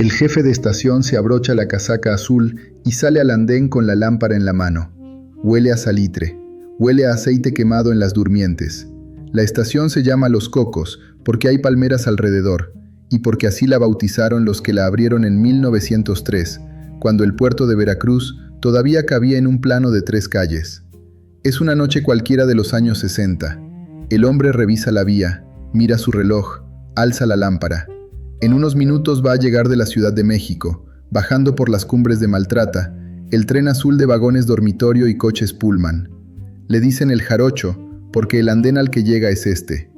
El jefe de estación se abrocha la casaca azul y sale al andén con la lámpara en la mano. Huele a salitre, huele a aceite quemado en las durmientes. La estación se llama Los Cocos porque hay palmeras alrededor y porque así la bautizaron los que la abrieron en 1903, cuando el puerto de Veracruz todavía cabía en un plano de 3 calles. Es una noche cualquiera de los años 60. El hombre revisa la vía, mira su reloj, alza la lámpara. En unos minutos va a llegar de la Ciudad de México, bajando por las cumbres de Maltrata, el tren azul de vagones dormitorio y coches Pullman. Le dicen el jarocho, porque el andén al que llega es este.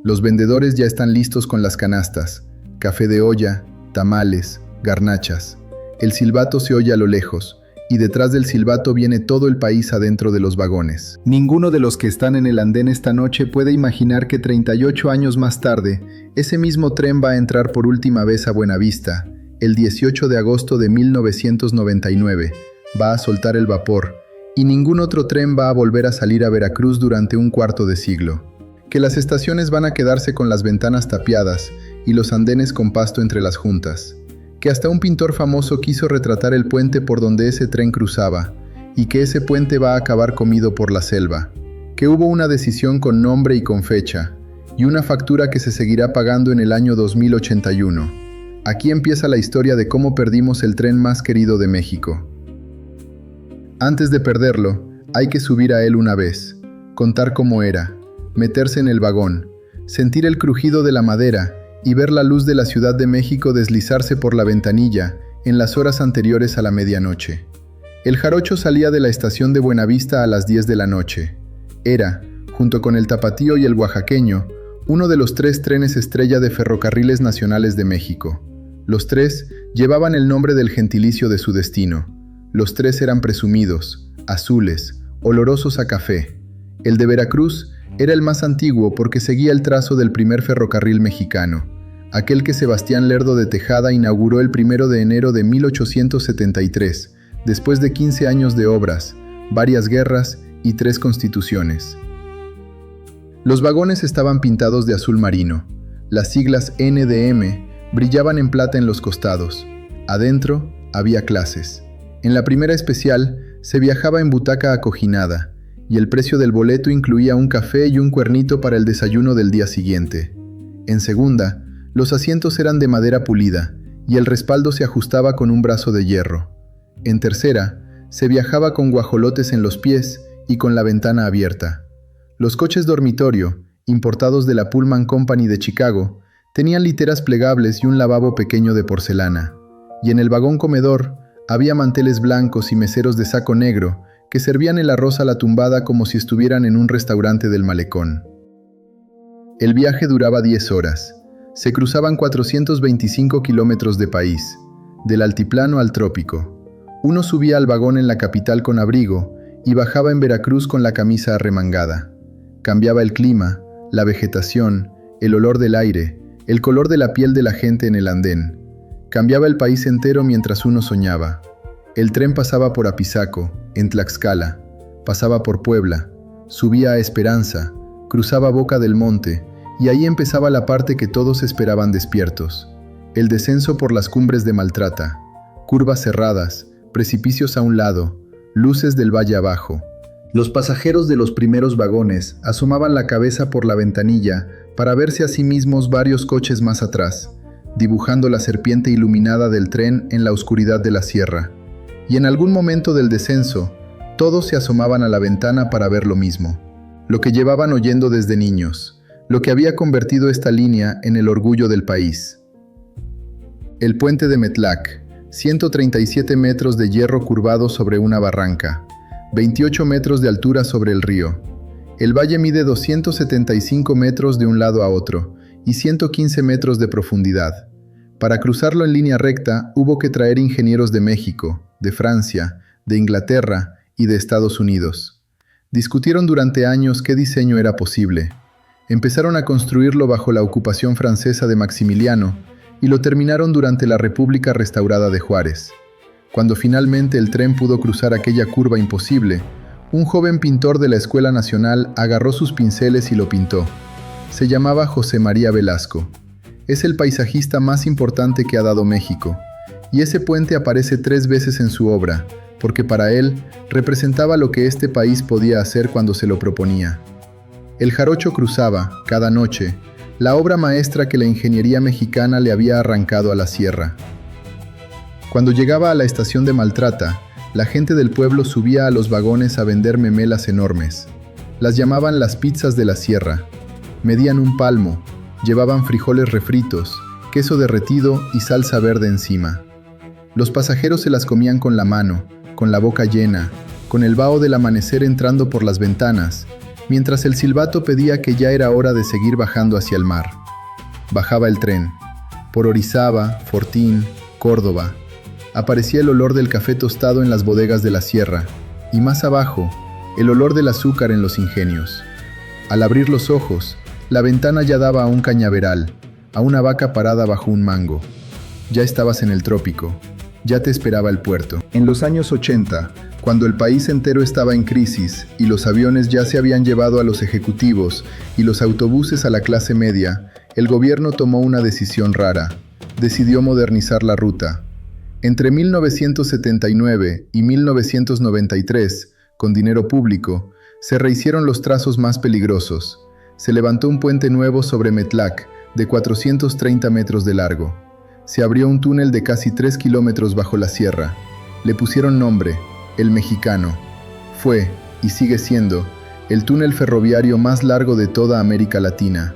Los vendedores ya están listos con las canastas, café de olla, tamales, garnachas. El silbato se oye a lo lejos, y detrás del silbato viene todo el país adentro de los vagones. Ninguno de los que están en el andén esta noche puede imaginar que 38 años más tarde, ese mismo tren va a entrar por última vez a Buenavista, el 18 de agosto de 1999, va a soltar el vapor, y ningún otro tren va a volver a salir a Veracruz durante un cuarto de siglo. Que las estaciones van a quedarse con las ventanas tapiadas y los andenes con pasto entre las juntas. Que hasta un pintor famoso quiso retratar el puente por donde ese tren cruzaba, y que ese puente va a acabar comido por la selva. Que hubo una decisión con nombre y con fecha, y una factura que se seguirá pagando en el año 2081. Aquí empieza la historia de cómo perdimos el tren más querido de México. Antes de perderlo, hay que subir a él una vez, contar cómo era, meterse en el vagón, sentir el crujido de la madera, y ver la luz de la Ciudad de México deslizarse por la ventanilla en las horas anteriores a la medianoche. El jarocho salía de la estación de Buenavista a las 10 de la noche. Era, junto con el tapatío y el oaxaqueño, uno de los 3 trenes estrella de Ferrocarriles Nacionales de México. Los 3 llevaban el nombre del gentilicio de su destino. Los 3 eran presumidos, azules, olorosos a café. El de Veracruz era el más antiguo porque seguía el trazo del primer ferrocarril mexicano, aquel que Sebastián Lerdo de Tejada inauguró el 1 de enero de 1873, después de 15 años de obras, varias guerras y 3 constituciones. Los vagones estaban pintados de azul marino. Las siglas NDM brillaban en plata en los costados. Adentro había clases. En la primera especial se viajaba en butaca acoginada, y el precio del boleto incluía un café y un cuernito para el desayuno del día siguiente. En segunda, los asientos eran de madera pulida, y el respaldo se ajustaba con un brazo de hierro. En tercera, se viajaba con guajolotes en los pies y con la ventana abierta. Los coches dormitorio, importados de la Pullman Company de Chicago, tenían literas plegables y un lavabo pequeño de porcelana. Y en el vagón comedor había manteles blancos y meseros de saco negro, que servían el arroz a la tumbada como si estuvieran en un restaurante del malecón. El viaje duraba 10 horas. Se cruzaban 425 kilómetros de país, del altiplano al trópico. Uno subía al vagón en la capital con abrigo y bajaba en Veracruz con la camisa arremangada. Cambiaba el clima, la vegetación, el olor del aire, el color de la piel de la gente en el andén. Cambiaba el país entero mientras uno soñaba. El tren pasaba por Apizaco, en Tlaxcala, pasaba por Puebla, subía a Esperanza, cruzaba Boca del Monte, y ahí empezaba la parte que todos esperaban despiertos. El descenso por las cumbres de Maltrata, curvas cerradas, precipicios a un lado, luces del valle abajo. Los pasajeros de los primeros vagones asomaban la cabeza por la ventanilla para verse a sí mismos varios coches más atrás, dibujando la serpiente iluminada del tren en la oscuridad de la sierra. Y en algún momento del descenso, todos se asomaban a la ventana para ver lo mismo, lo que llevaban oyendo desde niños, lo que había convertido esta línea en el orgullo del país. El puente de Metlac, 137 metros de hierro curvado sobre una barranca, 28 metros de altura sobre el río. El valle mide 275 metros de un lado a otro y 115 metros de profundidad. Para cruzarlo en línea recta hubo que traer ingenieros de México, de Francia, de Inglaterra y de Estados Unidos. Discutieron durante años qué diseño era posible. Empezaron a construirlo bajo la ocupación francesa de Maximiliano y lo terminaron durante la República restaurada de Juárez. Cuando finalmente el tren pudo cruzar aquella curva imposible, un joven pintor de la Escuela Nacional agarró sus pinceles y lo pintó. Se llamaba José María Velasco. Es el paisajista más importante que ha dado México, Y ese puente aparece 3 veces en su obra, porque para él representaba lo que este país podía hacer cuando se lo proponía. El jarocho cruzaba, cada noche, la obra maestra que la ingeniería mexicana le había arrancado a la sierra. Cuando llegaba a la estación de Maltrata, la gente del pueblo subía a los vagones a vender memelas enormes. Las llamaban las pizzas de la sierra. Medían 1 palmo, llevaban frijoles refritos, queso derretido y salsa verde encima. Los pasajeros se las comían con la mano, con la boca llena, con el vaho del amanecer entrando por las ventanas, mientras el silbato pedía que ya era hora de seguir bajando hacia el mar. Bajaba el tren. Por Orizaba, Fortín, Córdoba. Aparecía el olor del café tostado en las bodegas de la sierra, y más abajo, el olor del azúcar en los ingenios. Al abrir los ojos, la ventana ya daba a un cañaveral, a una vaca parada bajo un mango. Ya estabas en el trópico. Ya te esperaba el puerto. En los años 80, cuando el país entero estaba en crisis y los aviones ya se habían llevado a los ejecutivos y los autobuses a la clase media, el gobierno tomó una decisión rara. Decidió modernizar la ruta. Entre 1979 y 1993, con dinero público, se rehicieron los trazos más peligrosos. Se levantó un puente nuevo sobre Metlac, de 430 metros de largo. Se abrió un túnel de casi 3 kilómetros bajo la sierra. Le pusieron nombre, El Mexicano. Fue, y sigue siendo, el túnel ferroviario más largo de toda América Latina.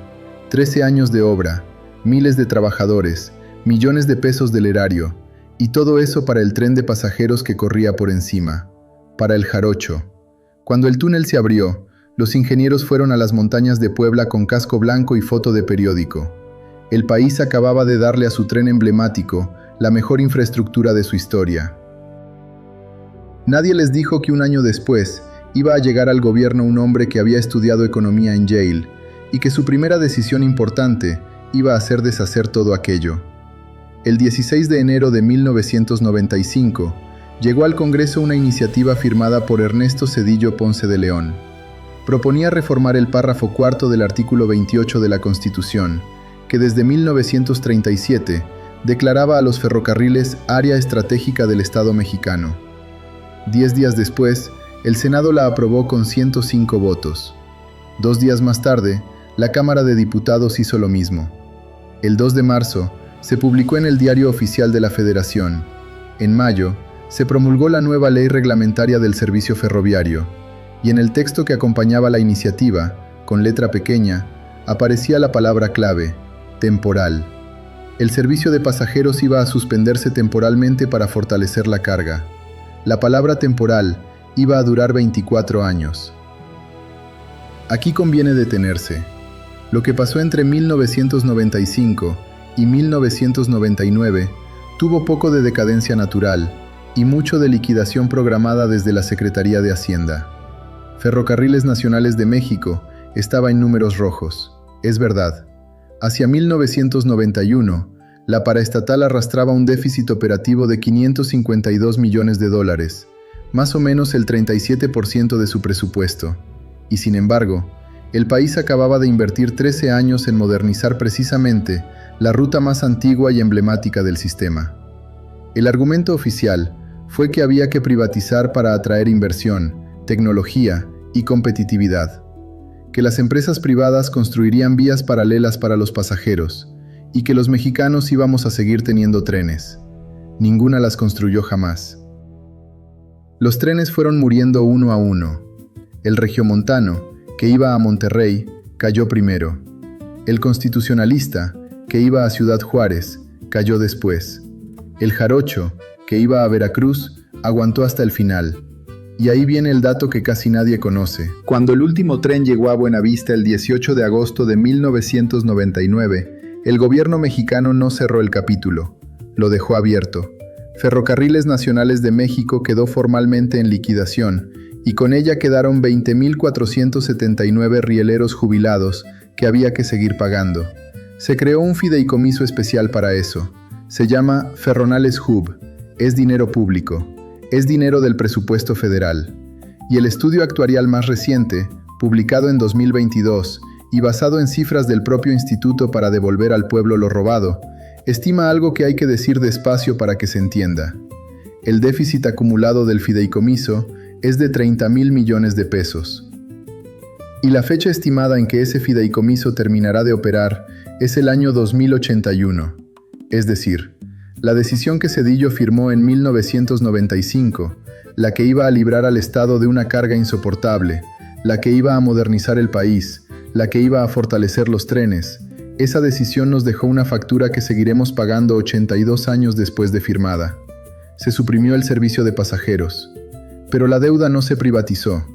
13 años de obra, miles de trabajadores, millones de pesos del erario, y todo eso para el tren de pasajeros que corría por encima, para el jarocho. Cuando el túnel se abrió, los ingenieros fueron a las montañas de Puebla con casco blanco y foto de periódico. El país acababa de darle a su tren emblemático la mejor infraestructura de su historia. Nadie les dijo que un año después iba a llegar al gobierno un hombre que había estudiado economía en Yale y que su primera decisión importante iba a ser deshacer todo aquello. El 16 de enero de 1995 llegó al Congreso una iniciativa firmada por Ernesto Zedillo Ponce de León. Proponía reformar el párrafo 4 del artículo 28 de la Constitución, que desde 1937 declaraba a los ferrocarriles área estratégica del Estado mexicano. 10 días después, el Senado la aprobó con 105 votos. 2 días más tarde, la Cámara de Diputados hizo lo mismo. El 2 de marzo, se publicó en el Diario Oficial de la Federación. En mayo, se promulgó la nueva ley reglamentaria del servicio ferroviario, y en el texto que acompañaba la iniciativa, con letra pequeña, aparecía la palabra clave: temporal. El servicio de pasajeros iba a suspenderse temporalmente para fortalecer la carga. La palabra temporal iba a durar 24 años. Aquí conviene detenerse. Lo que pasó entre 1995 y 1999 tuvo poco de decadencia natural y mucho de liquidación programada desde la Secretaría de Hacienda. Ferrocarriles Nacionales de México estaba en números rojos, es verdad. Hacia 1991, la paraestatal arrastraba un déficit operativo de $552 millones, más o menos el 37% de su presupuesto. Y sin embargo, el país acababa de invertir 13 años en modernizar precisamente la ruta más antigua y emblemática del sistema. El argumento oficial fue que había que privatizar para atraer inversión, tecnología y competitividad, que las empresas privadas construirían vías paralelas para los pasajeros y que los mexicanos íbamos a seguir teniendo trenes. Ninguna las construyó jamás. Los trenes fueron muriendo uno a uno. El regiomontano, que iba a Monterrey, cayó primero. El constitucionalista, que iba a Ciudad Juárez, cayó después. El jarocho, que iba a Veracruz, aguantó hasta el final. Y ahí viene el dato que casi nadie conoce. Cuando el último tren llegó a Buenavista el 18 de agosto de 1999, el gobierno mexicano no cerró el capítulo, lo dejó abierto. Ferrocarriles Nacionales de México quedó formalmente en liquidación, y con ella quedaron 20.479 rieleros jubilados que había que seguir pagando. Se creó un fideicomiso especial para eso. Se llama Ferronales Hub. Es dinero público. Es dinero del presupuesto federal. Y el estudio actuarial más reciente, publicado en 2022 y basado en cifras del propio Instituto para Devolver al Pueblo lo Robado, estima algo que hay que decir despacio para que se entienda. El déficit acumulado del fideicomiso es de 30.000 millones de pesos. Y la fecha estimada en que ese fideicomiso terminará de operar es el año 2081. Es decir, la decisión que Zedillo firmó en 1995, la que iba a librar al Estado de una carga insoportable, la que iba a modernizar el país, la que iba a fortalecer los trenes, esa decisión nos dejó una factura que seguiremos pagando 82 años después de firmada. Se suprimió el servicio de pasajeros. Pero la deuda no se privatizó.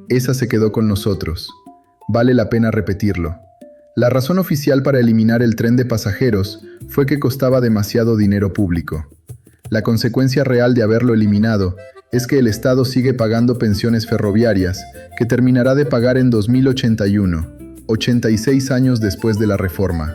Esa se quedó con nosotros. Vale la pena repetirlo. La razón oficial para eliminar el tren de pasajeros fue que costaba demasiado dinero público. La consecuencia real de haberlo eliminado es que el Estado sigue pagando pensiones ferroviarias, que terminará de pagar en 2081, 86 años después de la reforma.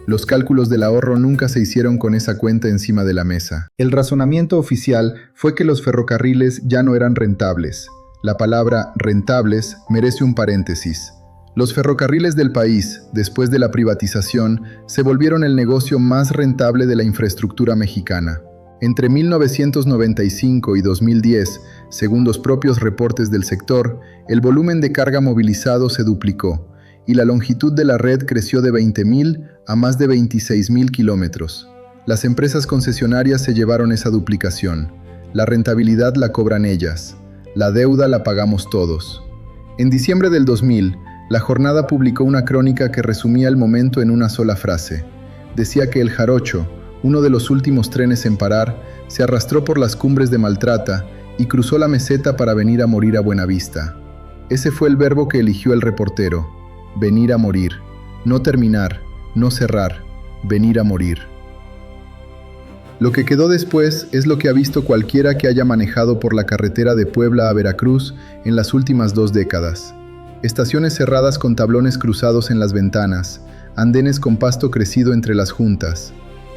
Los cálculos del ahorro nunca se hicieron con esa cuenta encima de la mesa. El razonamiento oficial fue que los ferrocarriles ya no eran rentables. La palabra rentables merece un paréntesis. Los ferrocarriles del país, después de la privatización, se volvieron el negocio más rentable de la infraestructura mexicana. Entre 1995 y 2010, según los propios reportes del sector, el volumen de carga movilizado se duplicó y la longitud de la red creció de 20.000 a más de 26.000 kilómetros. Las empresas concesionarias se llevaron esa duplicación. La rentabilidad la cobran ellas. La deuda la pagamos todos. En diciembre del 2000, La Jornada publicó una crónica que resumía el momento en una sola frase. Decía que el Jarocho, uno de los últimos trenes en parar, se arrastró por las cumbres de Maltrata y cruzó la meseta para venir a morir a Buenavista. Ese fue el verbo que eligió el reportero: venir a morir. No terminar, no cerrar, venir a morir. Lo que quedó después es lo que ha visto cualquiera que haya manejado por la carretera de Puebla a Veracruz en las últimas 2 décadas. Estaciones cerradas con tablones cruzados en las ventanas, andenes con pasto crecido entre las juntas.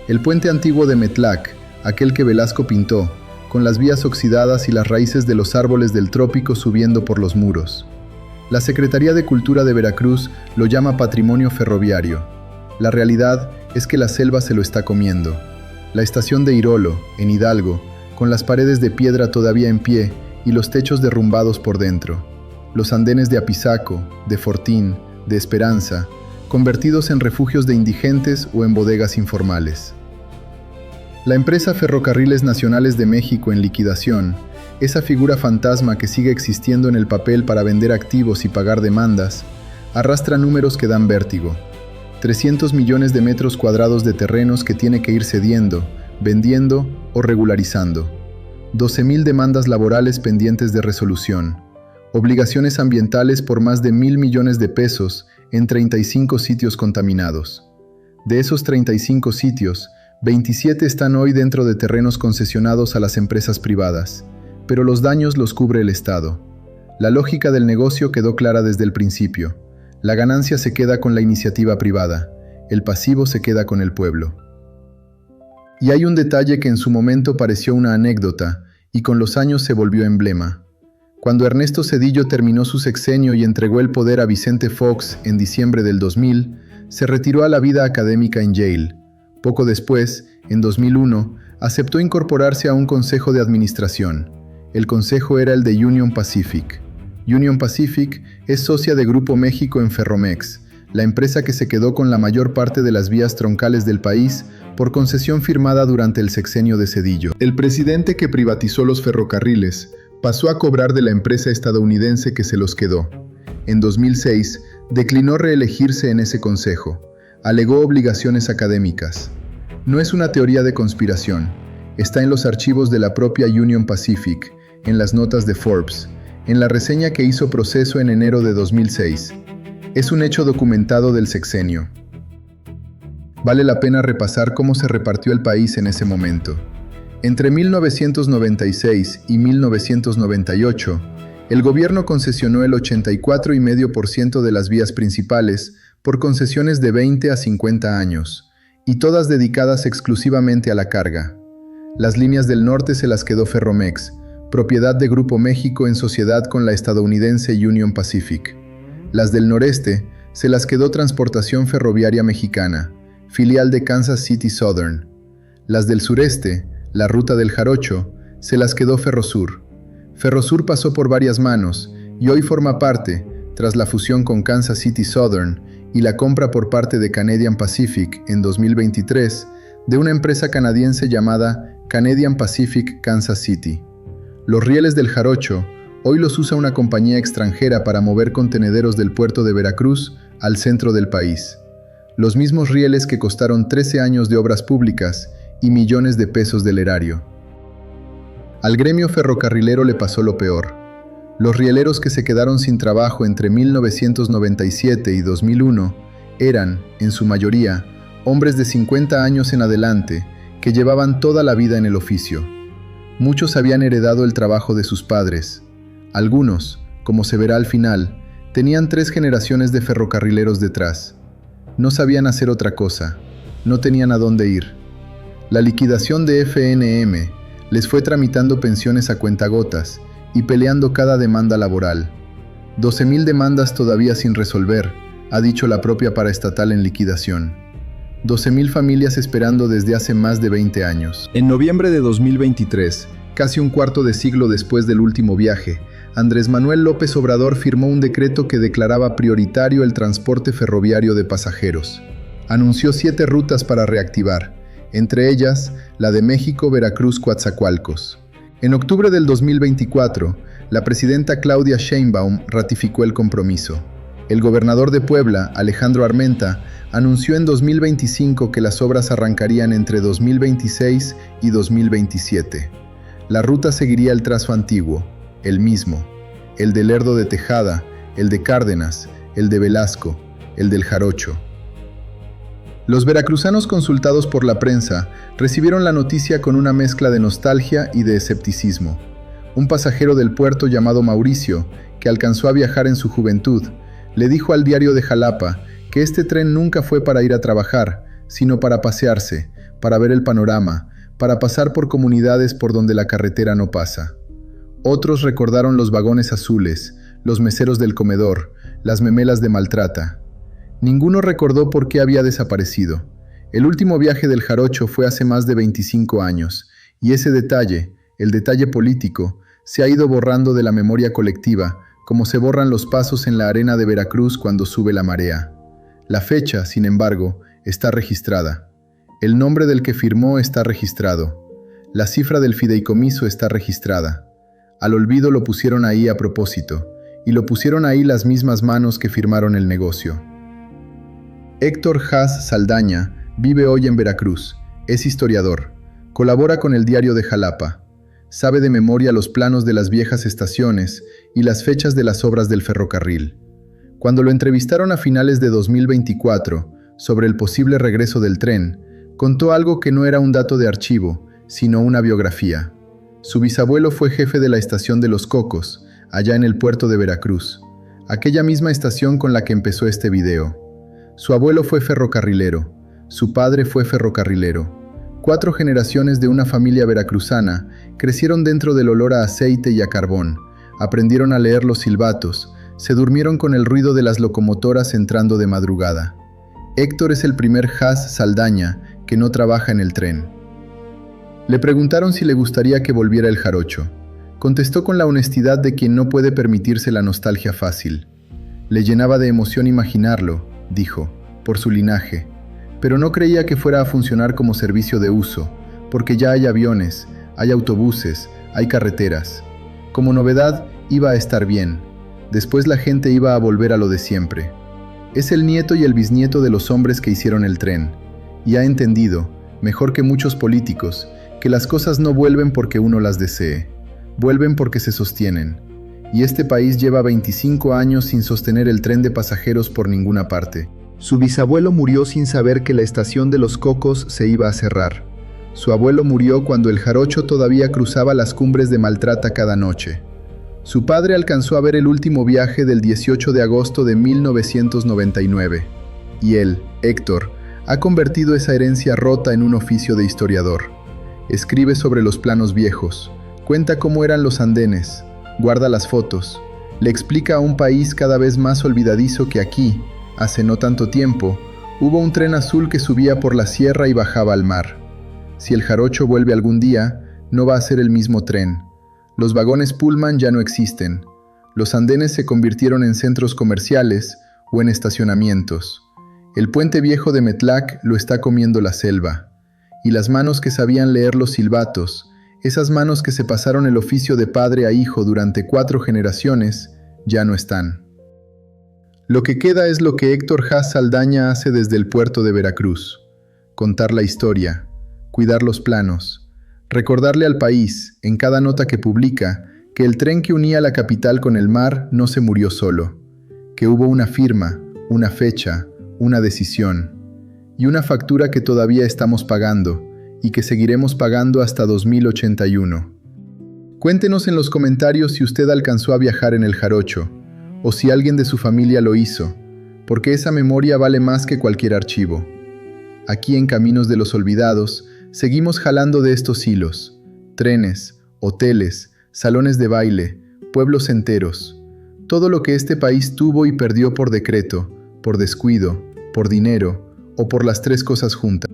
El puente antiguo de Metlac, aquel que Velasco pintó, con las vías oxidadas y las raíces de los árboles del trópico subiendo por los muros. La Secretaría de Cultura de Veracruz lo llama patrimonio ferroviario. La realidad es que la selva se lo está comiendo. La estación de Irolo, en Hidalgo, con las paredes de piedra todavía en pie y los techos derrumbados por dentro. Los andenes de Apizaco, de Fortín, de Esperanza, convertidos en refugios de indigentes o en bodegas informales. La empresa Ferrocarriles Nacionales de México en liquidación, esa figura fantasma que sigue existiendo en el papel para vender activos y pagar demandas, arrastra números que dan vértigo. 300 millones de metros cuadrados de terrenos que tiene que ir cediendo, vendiendo o regularizando. 12.000 demandas laborales pendientes de resolución. Obligaciones ambientales por más de 1.000 millones de pesos en 35 sitios contaminados. De esos 35 sitios, 27 están hoy dentro de terrenos concesionados a las empresas privadas, pero los daños los cubre el Estado. La lógica del negocio quedó clara desde el principio. La ganancia se queda con la iniciativa privada, el pasivo se queda con el pueblo. Y hay un detalle que en su momento pareció una anécdota y con los años se volvió emblema. Cuando Ernesto Zedillo terminó su sexenio y entregó el poder a Vicente Fox en diciembre del 2000, se retiró a la vida académica en Yale. Poco después, en 2001, aceptó incorporarse a un consejo de administración. El consejo era el de Union Pacific. Union Pacific es socia de Grupo México en Ferromex, la empresa que se quedó con la mayor parte de las vías troncales del país por concesión firmada durante el sexenio de Zedillo. El presidente que privatizó los ferrocarriles pasó a cobrar de la empresa estadounidense que se los quedó. En 2006, declinó reelegirse en ese consejo. Alegó obligaciones académicas. No es una teoría de conspiración. Está en los archivos de la propia Union Pacific, en las notas de Forbes, en la reseña que hizo Proceso en enero de 2006. Es un hecho documentado del sexenio. Vale la pena repasar cómo se repartió el país en ese momento. Entre 1996 y 1998, el gobierno concesionó el 84,5% de las vías principales por concesiones de 20 a 50 años, y todas dedicadas exclusivamente a la carga. Las líneas del norte se las quedó Ferromex, propiedad de Grupo México en sociedad con la estadounidense Union Pacific. Las del noreste se las quedó Transportación Ferroviaria Mexicana, filial de Kansas City Southern. Las del sureste, la ruta del Jarocho, se las quedó Ferrosur. Ferrosur pasó por varias manos y hoy forma parte, tras la fusión con Kansas City Southern y la compra por parte de Canadian Pacific en 2023, de una empresa canadiense llamada Canadian Pacific Kansas City. Los rieles del Jarocho hoy los usa una compañía extranjera para mover contenederos del puerto de Veracruz al centro del país. Los mismos rieles que costaron 13 años de obras públicas y millones de pesos del erario. Al gremio ferrocarrilero le pasó lo peor. Los rieleros que se quedaron sin trabajo entre 1997 y 2001 eran, en su mayoría, hombres de 50 años en adelante que llevaban toda la vida en el oficio. Muchos habían heredado el trabajo de sus padres. Algunos, como se verá al final, tenían 3 generaciones de ferrocarrileros detrás. No sabían hacer otra cosa, no tenían a dónde ir. La liquidación de FNM les fue tramitando pensiones a cuentagotas y peleando cada demanda laboral. 12,000 demandas todavía sin resolver, ha dicho la propia paraestatal en liquidación. 12,000 familias esperando desde hace más de 20 años. En noviembre de 2023, casi un cuarto de siglo después del último viaje, Andrés Manuel López Obrador firmó un decreto que declaraba prioritario el transporte ferroviario de pasajeros. Anunció 7 rutas para reactivar, entre ellas la de México-Veracruz-Coatzacoalcos. En octubre del 2024, la presidenta Claudia Sheinbaum ratificó el compromiso. El gobernador de Puebla, Alejandro Armenta, anunció en 2025 que las obras arrancarían entre 2026 y 2027. La ruta seguiría el trazo antiguo, el mismo, el de Lerdo de Tejada, el de Cárdenas, el de Velasco, el del Jarocho. Los veracruzanos consultados por la prensa recibieron la noticia con una mezcla de nostalgia y de escepticismo. Un pasajero del puerto llamado Mauricio, que alcanzó a viajar en su juventud, le dijo al diario de Jalapa que este tren nunca fue para ir a trabajar, sino para pasearse, para ver el panorama, para pasar por comunidades por donde la carretera no pasa. Otros recordaron los vagones azules, los meseros del comedor, las memelas de Maltrata. Ninguno recordó por qué había desaparecido. El último viaje del Jarocho fue hace más de 25 años, y ese detalle, el detalle político, se ha ido borrando de la memoria colectiva, como se borran los pasos en la arena de Veracruz cuando sube la marea. La fecha, sin embargo, está registrada. El nombre del que firmó está registrado. La cifra del fideicomiso está registrada. Al olvido lo pusieron ahí a propósito, y lo pusieron ahí las mismas manos que firmaron el negocio. Héctor Haas Saldaña vive hoy en Veracruz, es historiador, colabora con el diario de Jalapa, sabe de memoria los planos de las viejas estaciones y las fechas de las obras del ferrocarril. Cuando lo entrevistaron a finales de 2024 sobre el posible regreso del tren, contó algo que no era un dato de archivo, sino una biografía. Su bisabuelo fue jefe de la estación de Los Cocos, allá en el puerto de Veracruz, aquella misma estación con la que empezó este video. Su abuelo fue ferrocarrilero, su padre fue ferrocarrilero. 4 generaciones de una familia veracruzana crecieron dentro del olor a aceite y a carbón, aprendieron a leer los silbatos, se durmieron con el ruido de las locomotoras entrando de madrugada. Héctor es el primer Haas Saldaña que no trabaja en el tren. Le preguntaron si le gustaría que volviera el Jarocho. Contestó con la honestidad de quien no puede permitirse la nostalgia fácil. Le llenaba de emoción imaginarlo, dijo, por su linaje, pero no creía que fuera a funcionar como servicio de uso, porque ya hay aviones, hay autobuses, hay carreteras. Como novedad, iba a estar bien. Después la gente iba a volver a lo de siempre. Es el nieto y el bisnieto de los hombres que hicieron el tren, y ha entendido, mejor que muchos políticos, que las cosas no vuelven porque uno las desee, vuelven porque se sostienen. Y este país lleva 25 años sin sostener el tren de pasajeros por ninguna parte. Su bisabuelo murió sin saber que la estación de Los Cocos se iba a cerrar. Su abuelo murió cuando el Jarocho todavía cruzaba las cumbres de Maltrata cada noche. Su padre alcanzó a ver el último viaje del 18 de agosto de 1999. Y él, Héctor, ha convertido esa herencia rota en un oficio de historiador. Escribe sobre los planos viejos, cuenta cómo eran los andenes, guarda las fotos, le explica a un país cada vez más olvidadizo que aquí, hace no tanto tiempo, Hubo un tren azul que subía por la sierra y bajaba al mar. Si el jarocho vuelve algún día, no va a ser el mismo tren. Los vagones Pullman ya no existen. Los andenes se convirtieron en centros comerciales o en estacionamientos. El puente viejo de Metlac lo está comiendo la selva. Y las manos que sabían leer los silbatos, esas manos que se pasaron el oficio de padre a hijo durante 4 generaciones, ya no están. Lo que queda es lo que Héctor Haas Saldaña hace desde el puerto de Veracruz: contar la historia, cuidar los planos, recordarle al país, en cada nota que publica, que el tren que unía la capital con el mar no se murió solo, que hubo una firma, una fecha, una decisión, y una factura que todavía estamos pagando, y que seguiremos pagando hasta 2081. Cuéntenos en los comentarios si usted alcanzó a viajar en el jarocho, o si alguien de su familia lo hizo, porque esa memoria vale más que cualquier archivo. Aquí en Caminos de los Olvidados, seguimos jalando de estos hilos: trenes, hoteles, salones de baile, pueblos enteros. Todo lo que este país tuvo y perdió por decreto, por descuido, por dinero o por las 3 cosas juntas.